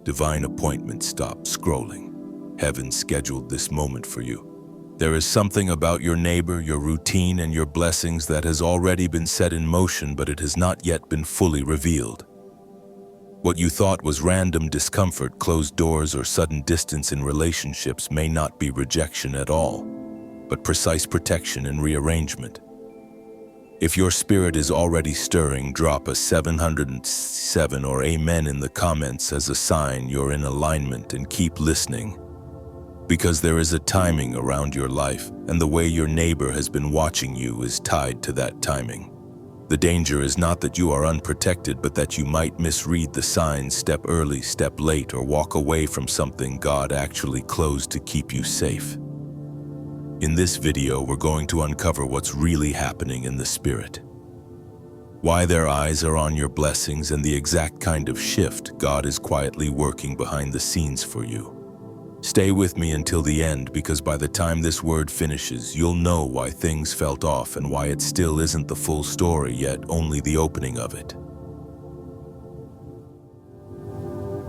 Divine appointment. Stop scrolling. Heaven scheduled this moment for you. There is something about your neighbor, your routine, and your blessings that has already been set in motion, but it has not yet been fully revealed. What you thought was random discomfort, closed doors, or sudden distance in relationships may not be rejection at all, but precise protection and rearrangement. If your spirit is already stirring, drop a 707 or amen in the comments as a sign you're in alignment, and keep listening. Because there is a timing around your life, and the way your neighbor has been watching you is tied to that timing. The danger is not that you are unprotected, but that you might misread the signs, step early, step late, or walk away from something God actually closed to keep you safe. In this video, we're going to uncover what's really happening in the spirit. Why their eyes are on your blessings, and the exact kind of shift God is quietly working behind the scenes for you. Stay with me until the end, because by the time this word finishes, you'll know why things felt off and why it still isn't the full story yet, only the opening of it.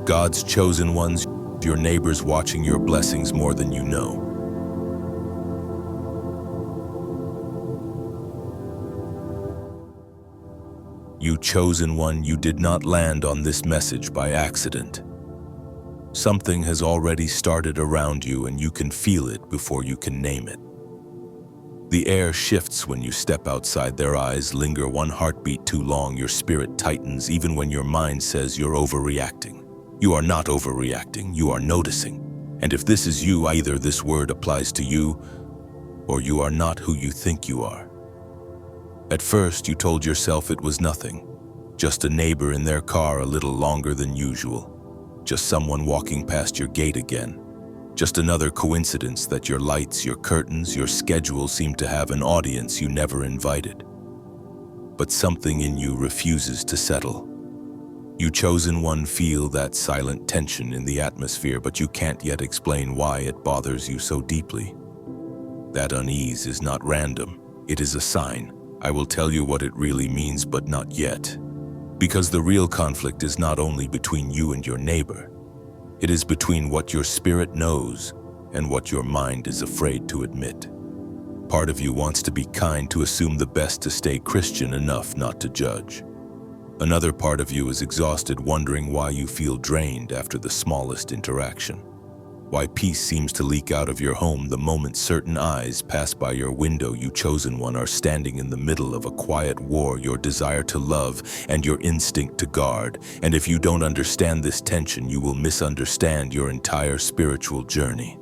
God's chosen ones, your neighbors watching your blessings more than you know. You chosen one, you did not land on this message by accident. Something has already started around you, and you can feel it before you can name it. The air shifts when you step outside their eyes. Linger one heartbeat too long, your spirit tightens even when your mind says you're overreacting. You are not overreacting, you are noticing. And if this is you, either this word applies to you, or you are not who you think you are. At first, you told yourself it was nothing. Just a neighbor in their car a little longer than usual. Just someone walking past your gate again. Just another coincidence that your lights, your curtains, your schedule seem to have an audience you never invited. But something in you refuses to settle. You chosen one feel that silent tension in the atmosphere, but you can't yet explain why it bothers you so deeply. That unease is not random, it is a sign. I will tell you what it really means, but not yet. Because the real conflict is not only between you and your neighbor. It is between what your spirit knows and what your mind is afraid to admit. Part of you wants to be kind, to assume the best, to stay Christian enough not to judge. Another part of you is exhausted, wondering why you feel drained after the smallest interaction. Why peace seems to leak out of your home the moment certain eyes pass by your window. You chosen one are standing in the middle of a quiet war, your desire to love and your instinct to guard. And if you don't understand this tension, you will misunderstand your entire spiritual journey.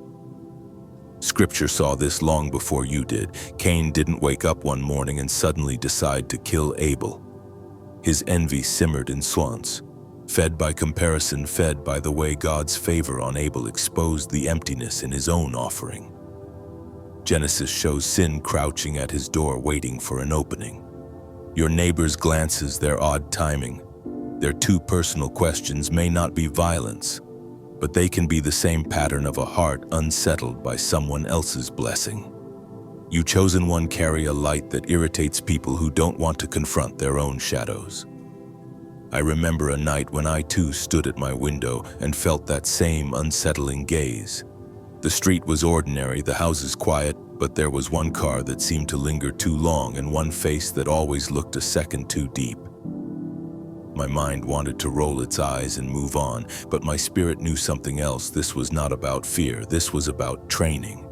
Scripture saw this long before you did. Cain didn't wake up one morning and suddenly decide to kill Abel. His envy simmered in swans. Fed by comparison, fed by the way God's favor on Abel exposed the emptiness in his own offering. Genesis shows sin crouching at his door, waiting for an opening. Your neighbor's glances, their odd timing, their too personal questions may not be violence, but they can be the same pattern of a heart unsettled by someone else's blessing. You chosen one carry a light that irritates people who don't want to confront their own shadows. I remember a night when I too stood at my window and felt that same unsettling gaze. The street was ordinary, the houses quiet, but there was one car that seemed to linger too long and one face that always looked a second too deep. My mind wanted to roll its eyes and move on, but my spirit knew something else. This was not about fear, this was about training.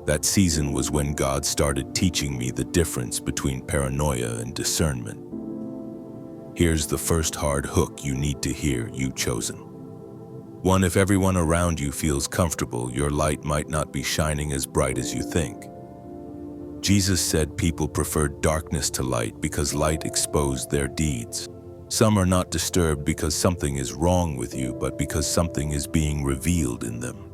That season was when God started teaching me the difference between paranoia and discernment. Here's the first hard hook you need to hear, you chosen. One, if everyone around you feels comfortable, your light might not be shining as bright as you think. Jesus said people preferred darkness to light because light exposed their deeds. Some are not disturbed because something is wrong with you, but because something is being revealed in them.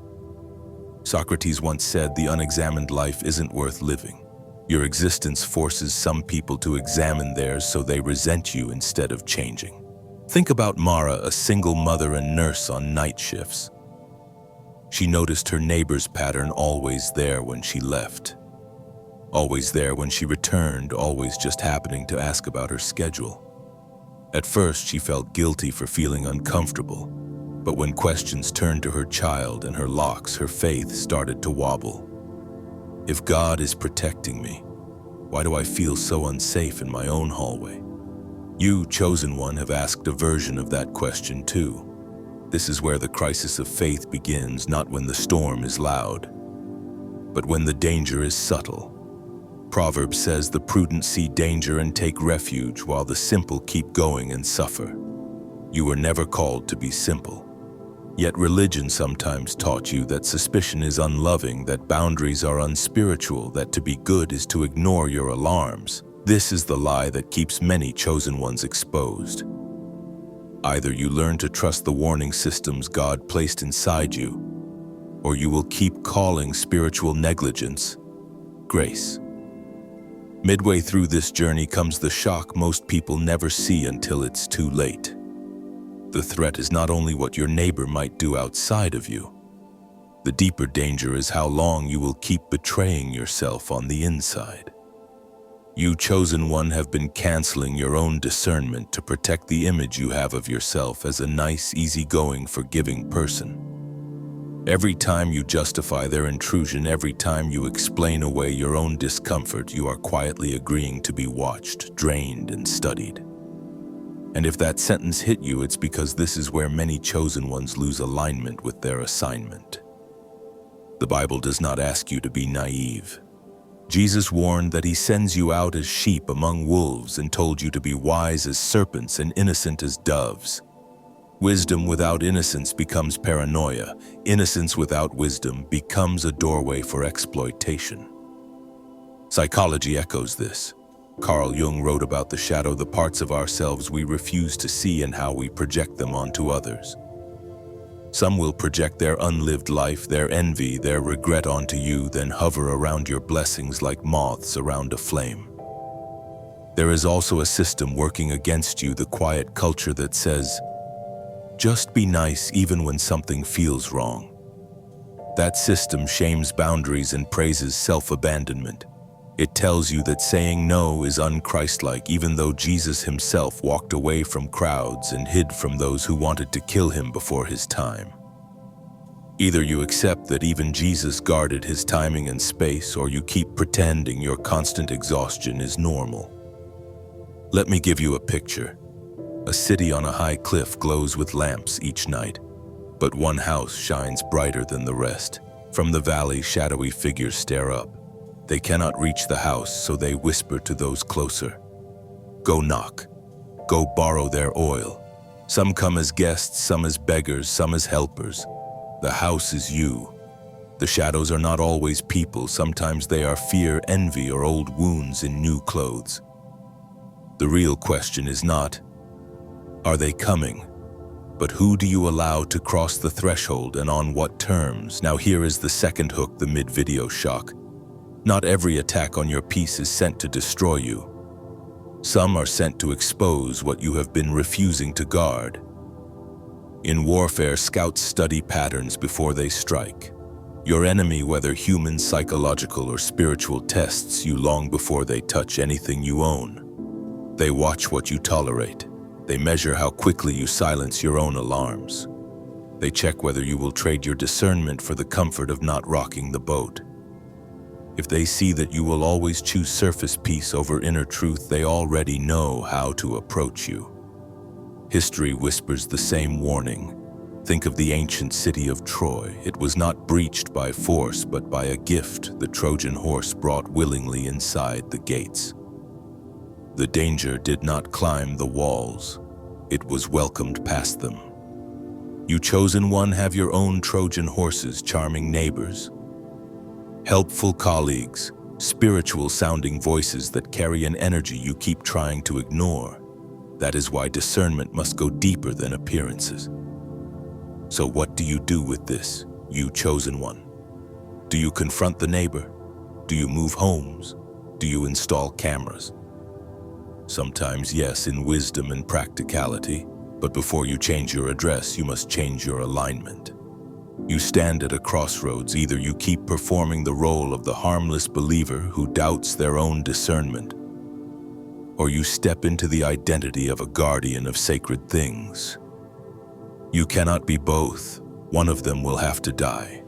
Socrates once said, the unexamined life isn't worth living. Your existence forces some people to examine theirs, so they resent you instead of changing. Think about Mara, a single mother and nurse on night shifts. She noticed her neighbor's pattern, always there when she left. Always there when she returned, always just happening to ask about her schedule. At first, she felt guilty for feeling uncomfortable, But when questions turned to her child and her locks, her faith started to wobble. If God is protecting me, why do I feel so unsafe in my own hallway? You, chosen one, have asked a version of that question too. This is where the crisis of faith begins, not when the storm is loud, but when the danger is subtle. Proverbs says the prudent see danger and take refuge, while the simple keep going and suffer. You were never called to be simple. Yet religion sometimes taught you that suspicion is unloving, that boundaries are unspiritual, that to be good is to ignore your alarms. This is the lie that keeps many chosen ones exposed. Either you learn to trust the warning systems God placed inside you, or you will keep calling spiritual negligence grace. Midway through this journey comes the shock most people never see until it's too late. The threat is not only what your neighbor might do outside of you. The deeper danger is how long you will keep betraying yourself on the inside. You, chosen one, have been canceling your own discernment to protect the image you have of yourself as a nice, easygoing, forgiving person. Every time you justify their intrusion, every time you explain away your own discomfort, you are quietly agreeing to be watched, drained, and studied. And if that sentence hit you, it's because this is where many chosen ones lose alignment with their assignment. The Bible does not ask you to be naive. Jesus warned that he sends you out as sheep among wolves and told you to be wise as serpents and innocent as doves. Wisdom without innocence becomes paranoia. Innocence without wisdom becomes a doorway for exploitation. Psychology echoes this. Carl Jung wrote about the shadow, the parts of ourselves we refuse to see and how we project them onto others. Some will project their unlived life, their envy, their regret onto you, then hover around your blessings like moths around a flame. There is also a system working against you, the quiet culture that says, just be nice even when something feels wrong. That system shames boundaries and praises self-abandonment. It tells you that saying no is unchristlike, even though Jesus himself walked away from crowds and hid from those who wanted to kill him before his time. Either you accept that even Jesus guarded his timing and space, or you keep pretending your constant exhaustion is normal. Let me give you a picture. A city on a high cliff glows with lamps each night, but one house shines brighter than the rest. From the valley, shadowy figures stare up. They cannot reach the house, so they whisper to those closer. Go knock. Go borrow their oil. Some come as guests, some as beggars, some as helpers. The house is you. The shadows are not always people. Sometimes they are fear, envy, or old wounds in new clothes. The real question is not, are they coming? But who do you allow to cross the threshold and on what terms? Now here is the second hook, the mid-video shock. Not every attack on your peace is sent to destroy you. Some are sent to expose what you have been refusing to guard. In warfare, scouts study patterns before they strike. Your enemy, whether human, psychological, or spiritual, tests you long before they touch anything you own. They watch what you tolerate. They measure how quickly you silence your own alarms. They check whether you will trade your discernment for the comfort of not rocking the boat. If they see that you will always choose surface peace over inner truth, they already know how to approach you. History whispers the same warning. Think of the ancient city of Troy. It was not breached by force, but by a gift the Trojan horse brought willingly inside the gates. The danger did not climb the walls. It was welcomed past them. You, chosen one, have your own Trojan horses, charming neighbors, helpful colleagues, spiritual-sounding voices that carry an energy you keep trying to ignore. That is why discernment must go deeper than appearances. So what do you do with this, you chosen one? Do you confront the neighbor? Do you move homes? Do you install cameras? Sometimes, yes, in wisdom and practicality, but before you change your address, you must change your alignment. You stand at a crossroads. Either you keep performing the role of the harmless believer who doubts their own discernment, or you step into the identity of a guardian of sacred things. You cannot be both. One of them will have to die.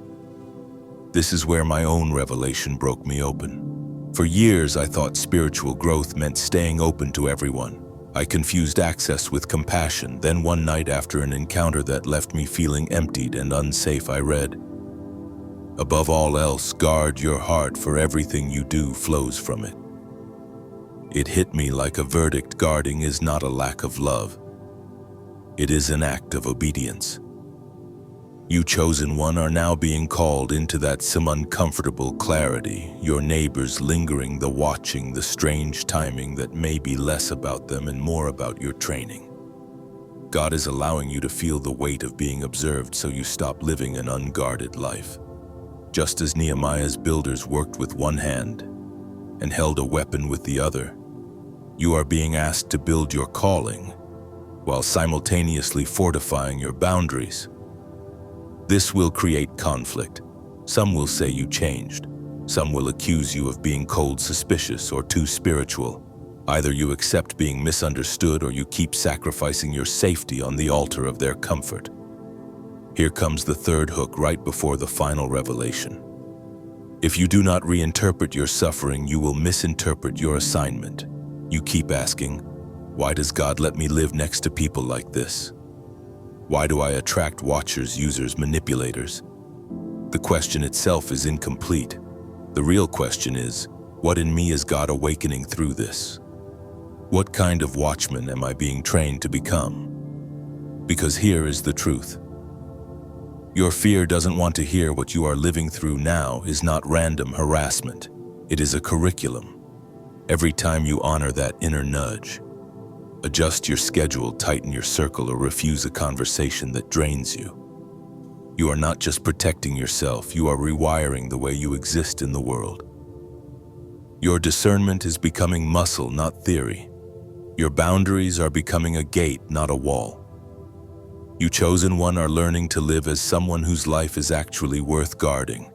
This is where my own revelation broke me open. For years, I thought spiritual growth meant staying open to everyone. I confused access with compassion. Then one night, after an encounter that left me feeling emptied and unsafe, I read, "Above all else, guard your heart, for everything you do flows from it." It hit me like a verdict. Guarding is not a lack of love. It is an act of obedience. You chosen one are now being called into that some uncomfortable clarity, your neighbors lingering, the watching, the strange timing that may be less about them and more about your training. God is allowing you to feel the weight of being observed so you stop living an unguarded life. Just as Nehemiah's builders worked with one hand and held a weapon with the other, you are being asked to build your calling while simultaneously fortifying your boundaries. This will create conflict. Some will say you changed. Some will accuse you of being cold, suspicious, or too spiritual. Either you accept being misunderstood or you keep sacrificing your safety on the altar of their comfort. Here comes the third hook right before the final revelation. If you do not reinterpret your suffering, you will misinterpret your assignment. You keep asking, why does God let me live next to people like this? Why do I attract watchers, users, manipulators? The question itself is incomplete. The real question is, what in me is God awakening through this? What kind of watchman am I being trained to become? Because here is the truth. Your fear doesn't want to hear what you are living through now is not random harassment. It is a curriculum. Every time you honor that inner nudge, adjust your schedule, tighten your circle, or refuse a conversation that drains you, you are not just protecting yourself, you are rewiring the way you exist in the world. Your discernment is becoming muscle, not theory. Your boundaries are becoming a gate, not a wall. You chosen one are learning to live as someone whose life is actually worth guarding.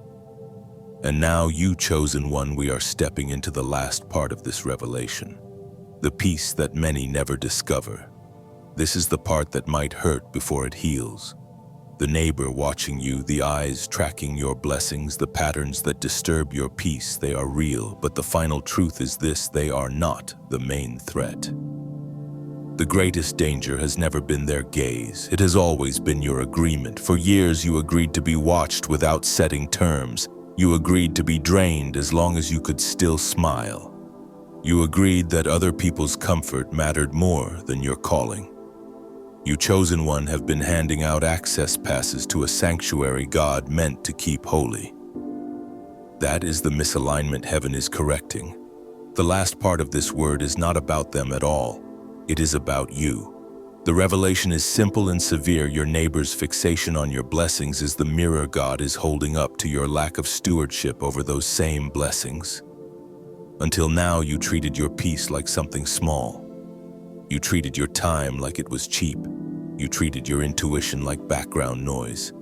And now, you chosen one, we are stepping into the last part of this revelation. The peace that many never discover. This is the part that might hurt before it heals. The neighbor watching you, the eyes tracking your blessings, the patterns that disturb your peace, they are real, but the final truth is this: they are not the main threat. The greatest danger has never been their gaze. It has always been your agreement. For years, you agreed to be watched without setting terms. You agreed to be drained as long as you could still smile. You agreed that other people's comfort mattered more than your calling. You chosen one have been handing out access passes to a sanctuary God meant to keep holy. That is the misalignment heaven is correcting. The last part of this word is not about them at all. It is about you. The revelation is simple and severe. Your neighbor's fixation on your blessings is the mirror God is holding up to your lack of stewardship over those same blessings. Until now, you treated your peace like something small. You treated your time like it was cheap. You treated your intuition like background noise.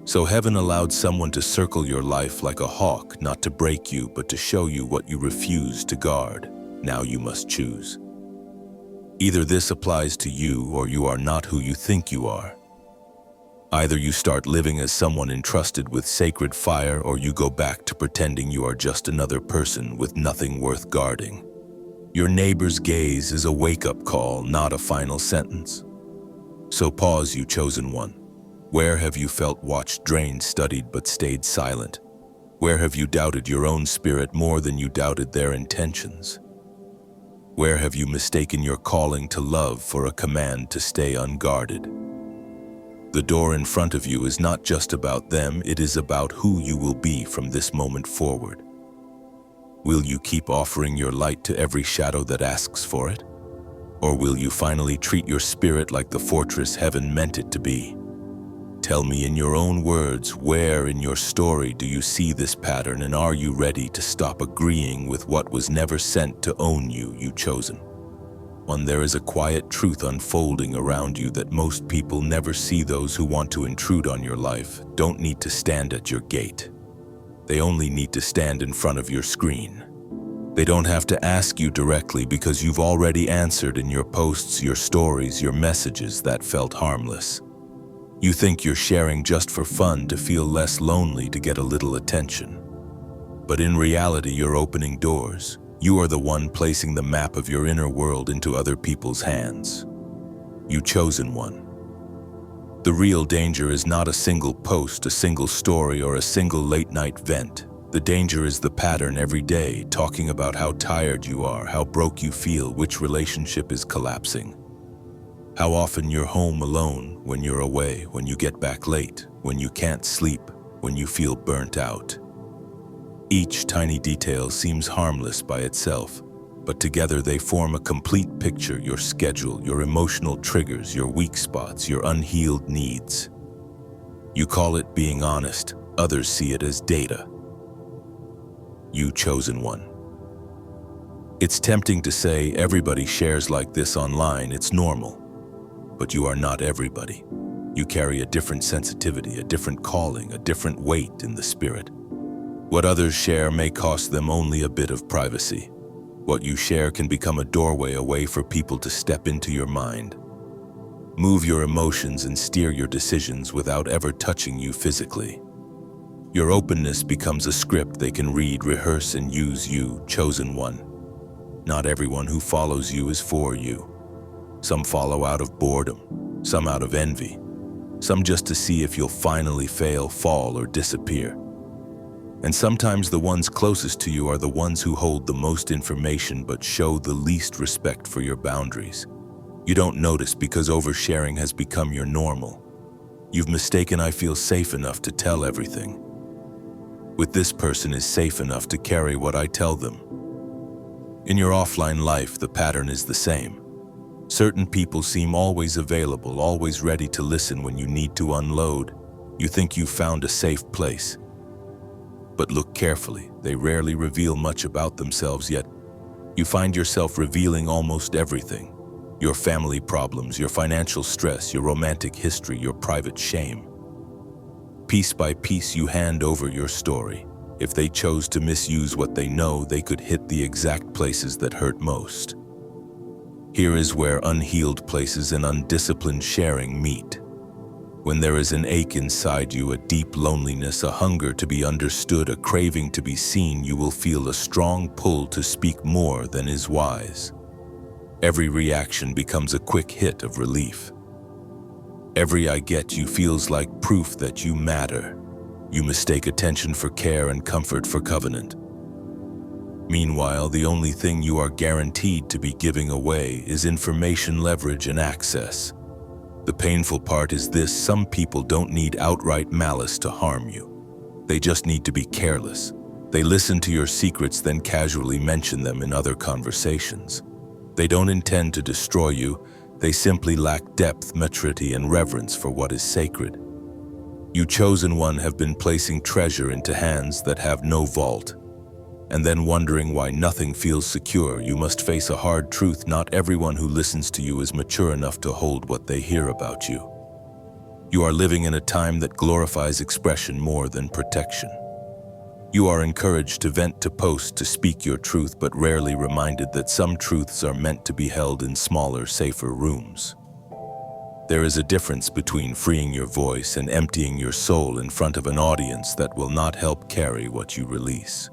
So heaven allowed someone to circle your life like a hawk, not to break you, but to show you what you refuse to guard. Now you must choose. Either this applies to you or you are not who you think you are. Either you start living as someone entrusted with sacred fire or you go back to pretending you are just another person with nothing worth guarding. Your neighbor's gaze is a wake-up call, not a final sentence. So pause, you chosen one. Where have you felt watched, drained, studied, but stayed silent? Where have you doubted your own spirit more than you doubted their intentions? Where have you mistaken your calling to love for a command to stay unguarded? The door in front of you is not just about them, it is about who you will be from this moment forward. Will you keep offering your light to every shadow that asks for it? Or will you finally treat your spirit like the fortress heaven meant it to be? Tell me in your own words, where in your story do you see this pattern, and are you ready to stop agreeing with what was never sent to own you, you chosen one? There is a quiet truth unfolding around you that most people never see. Those who want to intrude on your life don't need to stand at your gate. They only need to stand in front of your screen. They don't have to ask you directly because you've already answered in your posts, your stories, your messages that felt harmless. You think you're sharing just for fun, to feel less lonely, to get a little attention. But in reality, you're opening doors. You are the one placing the map of your inner world into other people's hands. You chosen one. The real danger is not a single post, a single story, or a single late-night vent. The danger is the pattern every day, talking about how tired you are, how broke you feel, which relationship is collapsing. How often you're home alone, when you're away, when you get back late, when you can't sleep, when you feel burnt out. Each tiny detail seems harmless by itself, but together they form a complete picture: your schedule, your emotional triggers, your weak spots, your unhealed needs. You call it being honest, others see it as data. You chosen one. It's tempting to say everybody shares like this online, it's normal. But you are not everybody. You carry a different sensitivity, a different calling, a different weight in the spirit. What others share may cost them only a bit of privacy. What you share can become a doorway away for people to step into your mind, move your emotions and steer your decisions without ever touching you physically. Your openness becomes a script they can read, rehearse, and use. You, chosen one. Not everyone who follows you is for you. Some follow out of boredom, some out of envy, some just to see if you'll finally fail, fall, or disappear. And sometimes the ones closest to you are the ones who hold the most information but show the least respect for your boundaries. You don't notice because oversharing has become your normal. You've mistaken "I feel safe enough to tell everything" with "this person is safe enough to carry what I tell them." In your offline life, the pattern is the same. Certain people seem always available, always ready to listen when you need to unload. You think you've found a safe place. But look carefully, they rarely reveal much about themselves, yet you find yourself revealing almost everything. Your family problems, your financial stress, your romantic history, your private shame. Piece by piece you hand over your story. If they chose to misuse what they know, they could hit the exact places that hurt most. Here is where unhealed places and undisciplined sharing meet. When there is an ache inside you, a deep loneliness, a hunger to be understood, a craving to be seen, you will feel a strong pull to speak more than is wise. Every reaction becomes a quick hit of relief. Every "I get you" feels like proof that you matter. You mistake attention for care and comfort for covenant. Meanwhile, the only thing you are guaranteed to be giving away is information, leverage, and access. The painful part is this: some people don't need outright malice to harm you. They just need to be careless. They listen to your secrets, then casually mention them in other conversations. They don't intend to destroy you. They simply lack depth, maturity, and reverence for what is sacred. You chosen one have been placing treasure into hands that have no vault, and then wondering why nothing feels secure. You must face a hard truth: not everyone who listens to you is mature enough to hold what they hear about you. You are living in a time that glorifies expression more than protection. You are encouraged to vent, to post, to speak your truth, but rarely reminded that some truths are meant to be held in smaller, safer rooms. There is a difference between freeing your voice and emptying your soul in front of an audience that will not help carry what you release.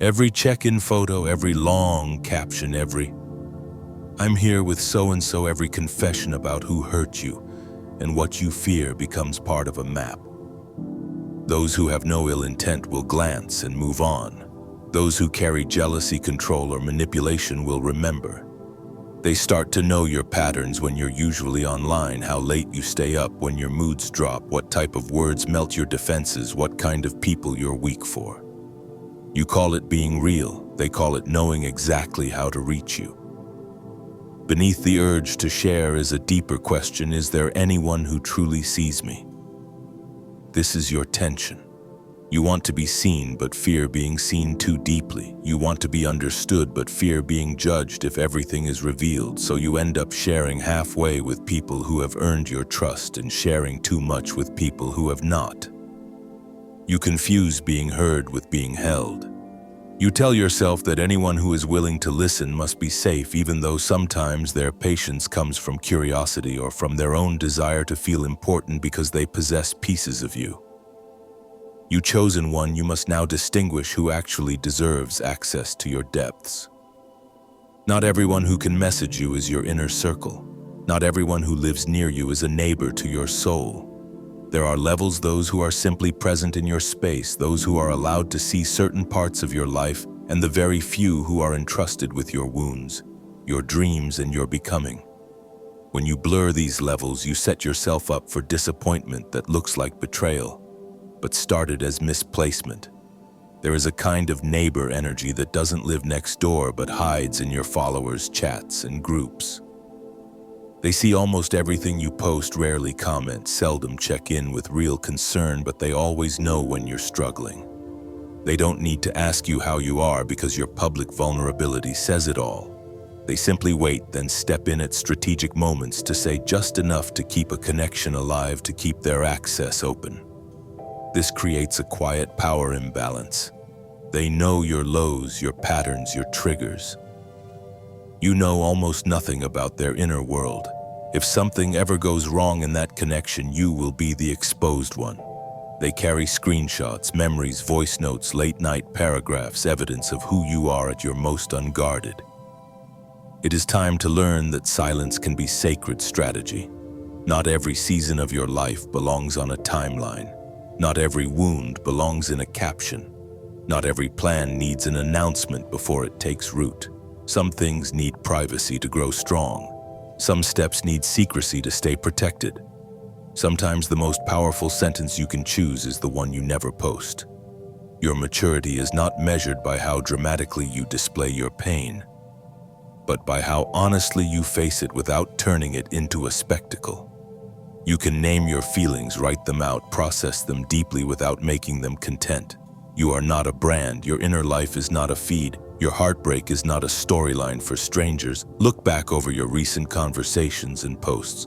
Every check-in photo, every long caption, every "I'm here with so-and-so," every confession about who hurt you and what you fear becomes part of a map. Those who have no ill intent will glance and move on. Those who carry jealousy, control, or manipulation will remember. They start to know your patterns when you're usually online, how late you stay up, when your moods drop, what type of words melt your defenses, what kind of people you're weak for. You call it being real, they call it knowing exactly how to reach you. Beneath the urge to share is a deeper question: is there anyone who truly sees me? This is your tension. You want to be seen, but fear being seen too deeply. You want to be understood, but fear being judged if everything is revealed. So you end up sharing halfway with people who have earned your trust and sharing too much with people who have not. You confuse being heard with being held. You tell yourself that anyone who is willing to listen must be safe, even though sometimes their patience comes from curiosity or from their own desire to feel important because they possess pieces of you. You chosen one, you must now distinguish who actually deserves access to your depths. Not everyone who can message you is your inner circle. Not everyone who lives near you is a neighbor to your soul. There are levels, those who are simply present in your space, those who are allowed to see certain parts of your life, and the very few who are entrusted with your wounds, your dreams, and your becoming. When you blur these levels, you set yourself up for disappointment that looks like betrayal, but started as misplacement. There is a kind of neighbor energy that doesn't live next door but hides in your followers' chats and groups. They see almost everything you post, rarely comment, seldom check in with real concern, but they always know when you're struggling. They don't need to ask you how you are because your public vulnerability says it all. They simply wait, then step in at strategic moments to say just enough to keep a connection alive, to keep their access open. This creates a quiet power imbalance. They know your lows, your patterns, your triggers. You know almost nothing about their inner world. If something ever goes wrong in that connection, you will be the exposed one. They carry screenshots, memories, voice notes, late-night paragraphs, evidence of who you are at your most unguarded. It is time to learn that silence can be sacred strategy. Not every season of your life belongs on a timeline. Not every wound belongs in a caption. Not every plan needs an announcement before it takes root. Some things need privacy to grow strong. Some steps need secrecy to stay protected. Sometimes the most powerful sentence you can choose is the one you never post. Your maturity is not measured by how dramatically you display your pain, but by how honestly you face it without turning it into a spectacle. You can name your feelings, write them out, process them deeply without making them content. You are not a brand. Your inner life is not a feed. Your heartbreak is not a storyline for strangers. Look back over your recent conversations and posts.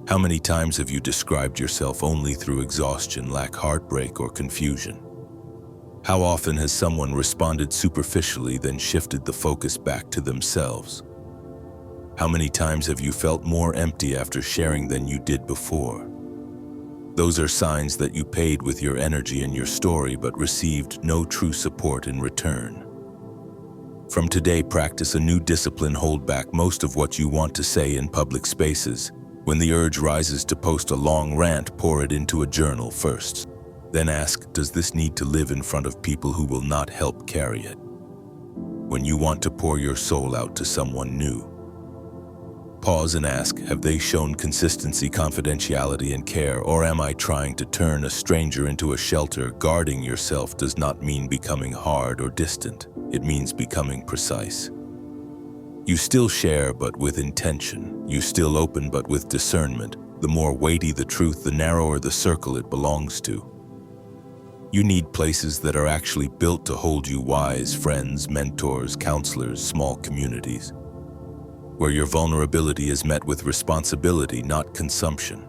How many times have you described yourself only through exhaustion, lack, heartbreak, or confusion? How often has someone responded superficially, then shifted the focus back to themselves? How many times have you felt more empty after sharing than you did before? Those are signs that you paid with your energy and your story but received no true support in return. From today, practice a new discipline. Hold back most of what you want to say in public spaces. When the urge rises to post a long rant, pour it into a journal first. Then ask, does this need to live in front of people who will not help carry it? When you want to pour your soul out to someone new, pause and ask, have they shown consistency, confidentiality, and care, or am I trying to turn a stranger into a shelter? Guarding yourself does not mean becoming hard or distant. It means becoming precise. You still share, but with intention. You still open, but with discernment. The more weighty the truth, the narrower the circle it belongs to. You need places that are actually built to hold you: wise friends, mentors, counselors, small communities, where your vulnerability is met with responsibility, not consumption.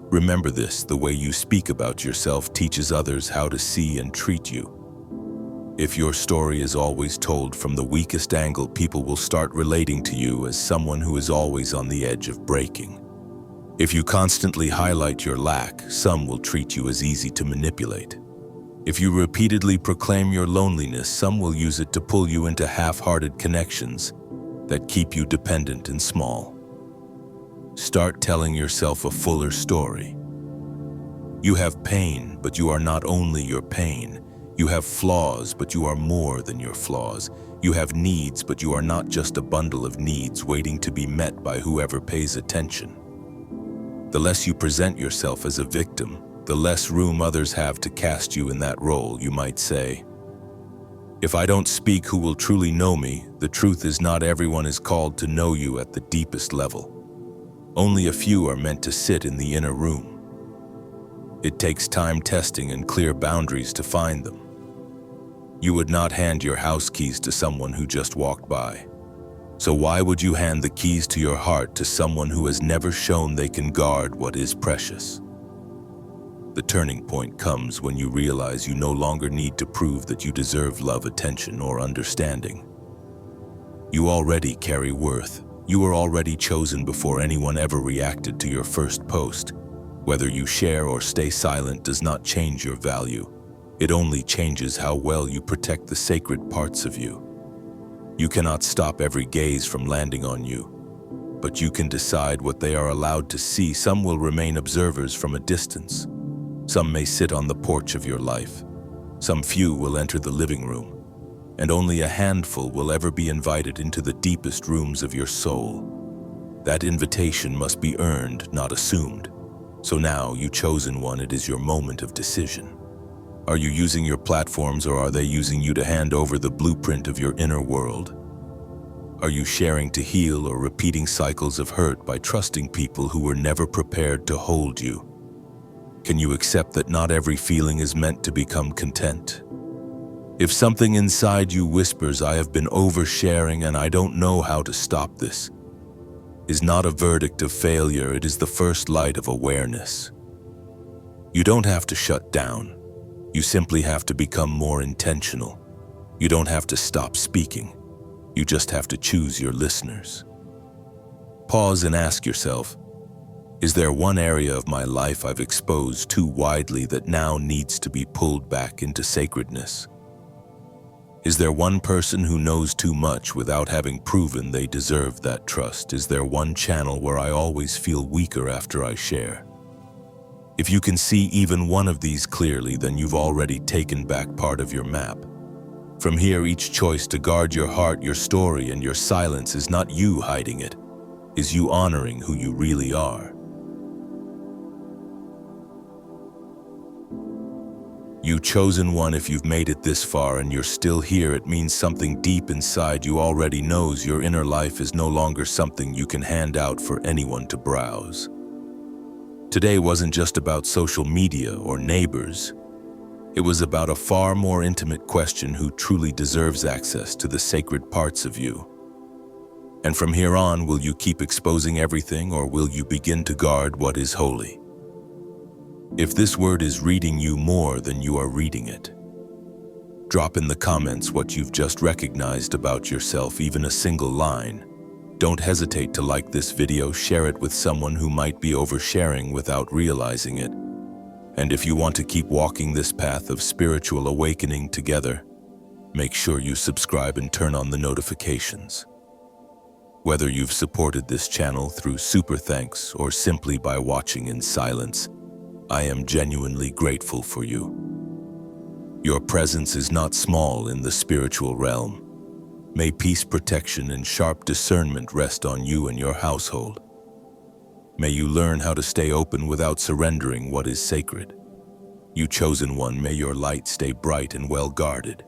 Remember this: the way you speak about yourself teaches others how to see and treat you. If your story is always told from the weakest angle, people will start relating to you as someone who is always on the edge of breaking. If you constantly highlight your lack, some will treat you as easy to manipulate. If you repeatedly proclaim your loneliness, some will use it to pull you into half-hearted connections that keep you dependent and small. Start telling yourself a fuller story. You have pain, but you are not only your pain. You have flaws, but you are more than your flaws. You have needs, but you are not just a bundle of needs waiting to be met by whoever pays attention. The less you present yourself as a victim, the less room others have to cast you in that role. You might say, if I don't speak, who will truly know me? The truth is, not everyone is called to know you at the deepest level. Only a few are meant to sit in the inner room. It takes time, testing, and clear boundaries to find them. You would not hand your house keys to someone who just walked by. So why would you hand the keys to your heart to someone who has never shown they can guard what is precious? The turning point comes when you realize you no longer need to prove that you deserve love, attention, or understanding. You already carry worth. You were already chosen before anyone ever reacted to your first post. Whether you share or stay silent does not change your value. It only changes how well you protect the sacred parts of you. You cannot stop every gaze from landing on you, but you can decide what they are allowed to see. Some will remain observers from a distance. Some may sit on the porch of your life. Some few will enter the living room, and only a handful will ever be invited into the deepest rooms of your soul. That invitation must be earned, not assumed. So now, you chosen one, it is your moment of decision. Are you using your platforms, or are they using you to hand over the blueprint of your inner world? Are you sharing to heal or repeating cycles of hurt by trusting people who were never prepared to hold you? Can you accept that not every feeling is meant to become content? If something inside you whispers, "I have been oversharing and I don't know how to stop this," is not a verdict of failure, it is the first light of awareness. You don't have to shut down. You simply have to become more intentional. You don't have to stop speaking. You just have to choose your listeners. Pause and ask yourself, is there one area of my life I've exposed too widely that now needs to be pulled back into sacredness? Is there one person who knows too much without having proven they deserve that trust? Is there one channel where I always feel weaker after I share? If you can see even one of these clearly, then you've already taken back part of your map. From here, each choice to guard your heart, your story, and your silence is not you hiding it, is you honoring who you really are. You chosen one, if you've made it this far and you're still here, it means something deep inside you already knows your inner life is no longer something you can hand out for anyone to browse. Today wasn't just about social media or neighbors. It was about a far more intimate question: who truly deserves access to the sacred parts of you? And from here on, will you keep exposing everything, or will you begin to guard what is holy? If this word is reading you more than you are reading it, drop in the comments what you've just recognized about yourself, even a single line. Don't hesitate to like this video, share it with someone who might be oversharing without realizing it. And if you want to keep walking this path of spiritual awakening together, make sure you subscribe and turn on the notifications. Whether you've supported this channel through super thanks or simply by watching in silence, I am genuinely grateful for you. Your presence is not small in the spiritual realm. May peace, protection, and sharp discernment rest on you and your household. May you learn how to stay open without surrendering what is sacred. You chosen one, may your light stay bright and well guarded.